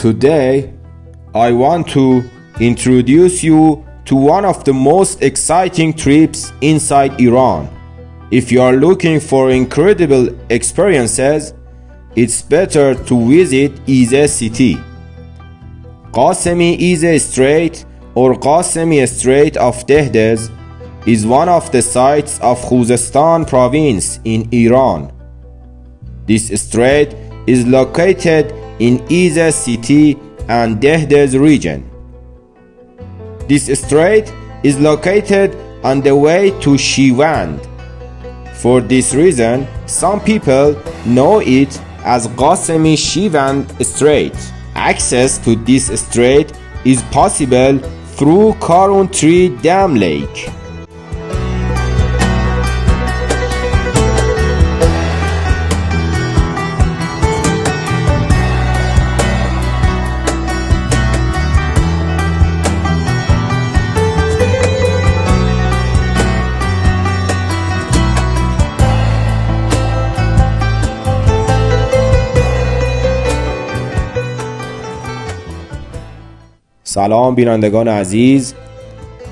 Today, I want to introduce you to one of the most exciting trips inside Iran. If you are looking for incredible experiences, it's better to visit Izeh city. Qasemi Izeh Strait or Qasemi Strait of Tehdez is one of the sites of Khuzestan province in Iran. This strait is located in Izeh city and Tehdez region. This strait is located on the way to Shivand. For this reason, some people know it as Qasemi Shivand Strait. Access to this strait is possible through Karun Tree Dam Lake. سلام بینندگان عزیز،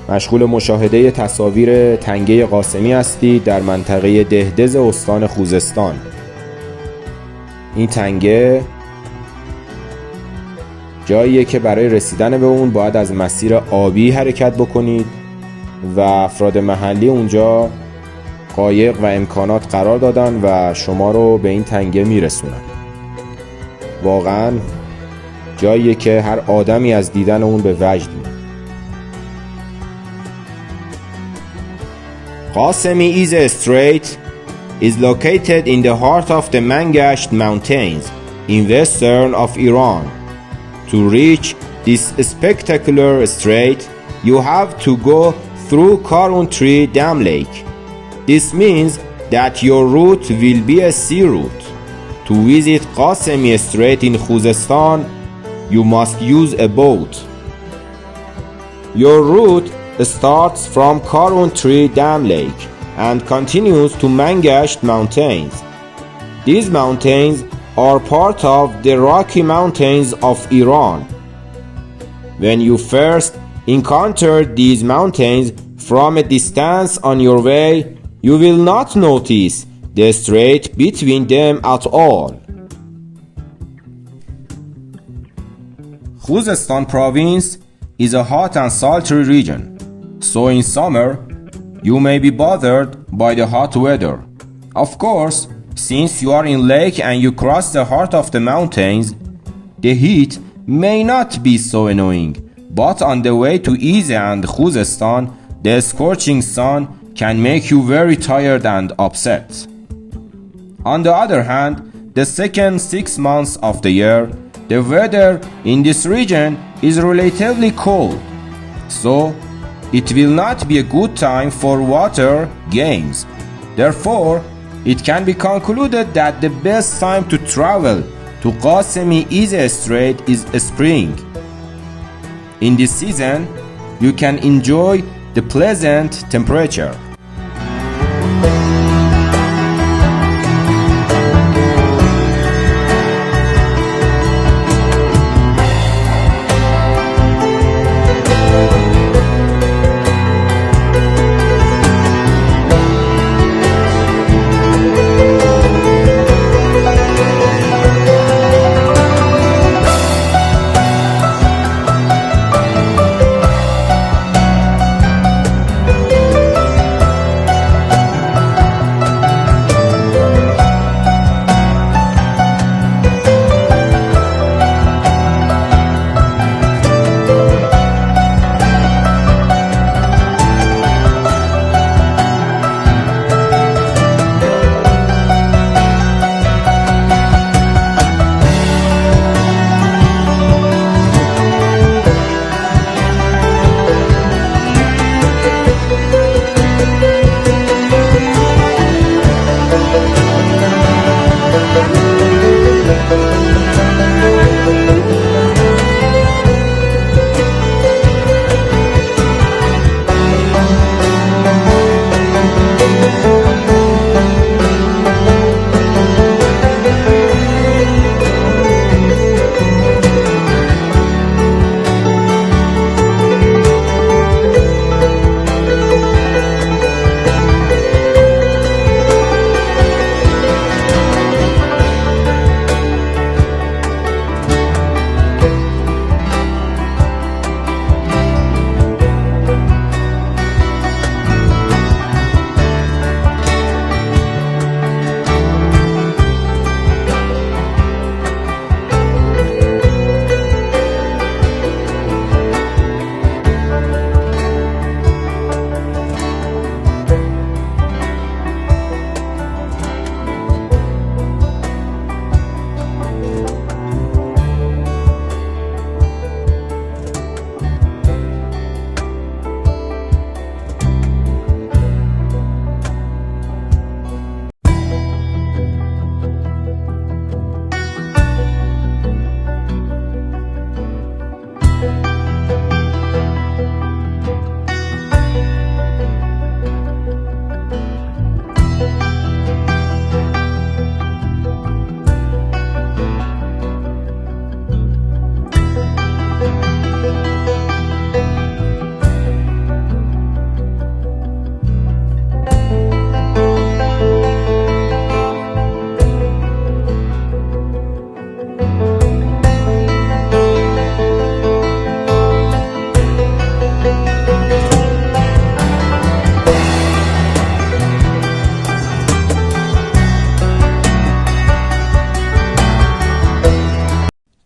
مشغول مشاهده تصاویر تنگه قاسمی هستید در منطقه دهدز استان خوزستان. این تنگه جاییه که برای رسیدن به اون باید از مسیر آبی حرکت بکنید و افراد محلی اونجا قایق و امکانات قرار دادن و شما رو به این تنگه میرسونن. واقعاً جاییه که هر آدمی از دیدن اون به وجد میاد. Qasemi Izeh Strait is located in the heart of the Mangasht Mountains in western of Iran. To reach this spectacular strait, you have to go through Karun Tree Dam Lake. This means that your route will be a sea route. To visit Qasemi Strait in Khuzestan, you must use a boat. Your route starts from Karun Tree Dam Lake and continues to Mangasht Mountains. These mountains are part of the Rocky Mountains of Iran. When you first encounter these mountains from a distance on your way, you will not notice the strait between them at all. Khuzestan province is a hot and sultry region, so in summer you may be bothered by the hot weather. Of course, since you are in lake and you cross the heart of the mountains, the heat may not be so annoying, but on the way to Izeh and Khuzestan, the scorching sun can make you very tired and upset. On the other hand, the second 6 months of the year, the weather in this region is relatively cold, so it will not be a good time for water games. Therefore, it can be concluded that the best time to travel to Qasemi Izeh Strait is spring. In this season, you can enjoy the pleasant temperature.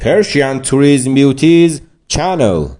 Persian Tourism Beauties channel.